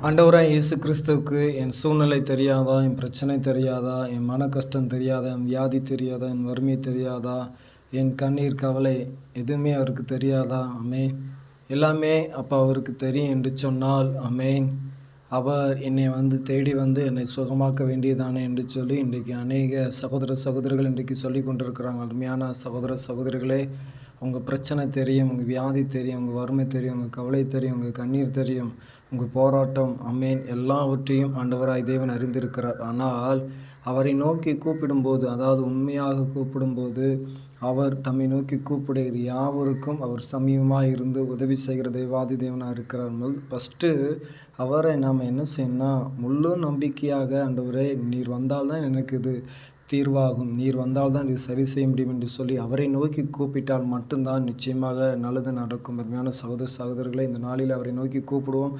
ஆண்டவராய் இயேசு கிறிஸ்துவுக்கு என் சூழ்நிலை தெரியாதா, என் பிரச்சனை தெரியாதா, என் மன கஷ்டம் தெரியாதா, என் வியாதி தெரியாதா, என் வறுமை தெரியாதா, என் கண்ணீர் கவலை எதுவுமே அவருக்கு தெரியாதா? ஆமென். எல்லாமே அப்போ அவருக்கு தெரியும் என்று சொன்னால் ஆமென். அவர் என்னை தேடி என்னை சுகமாக்க வேண்டியதானே என்று சொல்லி இன்றைக்கு அநேக சகோதர சகோதரிகள் இன்றைக்கு சொல்லி கொண்டிருக்கிறாங்க. அருமையான சகோதர சகோதரிகளே, உங்கள் பிரச்சனை தெரியும், உங்கள் வியாதி தெரியும், உங்கள் வறுமை தெரியும், உங்கள் கவலை தெரியும், உங்கள் கண்ணீர் தெரியும், உங்கள் போராட்டம் ஆமென் எல்லாவற்றையும் ஆண்டவராய் தேவன் அறிந்திருக்கிறார். ஆனால் அவரை நோக்கி கூப்பிடும்போது, அதாவது உண்மையாக கூப்பிடும்போது, அவர் தம்மை நோக்கி கூப்பிடுகிற யாவருக்கும் அவர் சமீபமாக இருந்து உதவி செய்கிற தேவாதி தேவனாக இருக்கிறார். ஃபஸ்ட்டு அவரை நாம் என்ன செய்யணும்னா, முழு நம்பிக்கையாக ஆண்டவரே நீர் வந்தால்தான் எனக்கு இது தீர்வாகும், நீர் வந்தால்தான் இது சரி செய்ய முடியும் என்று சொல்லி அவரை நோக்கி கூப்பிட்டால் மட்டும்தான் நிச்சயமாக நல்லது நடக்கும். அருமையான சகோதர சகோதரர்களை, இந்த நாளில் அவரை நோக்கி கூப்பிடுவோம்.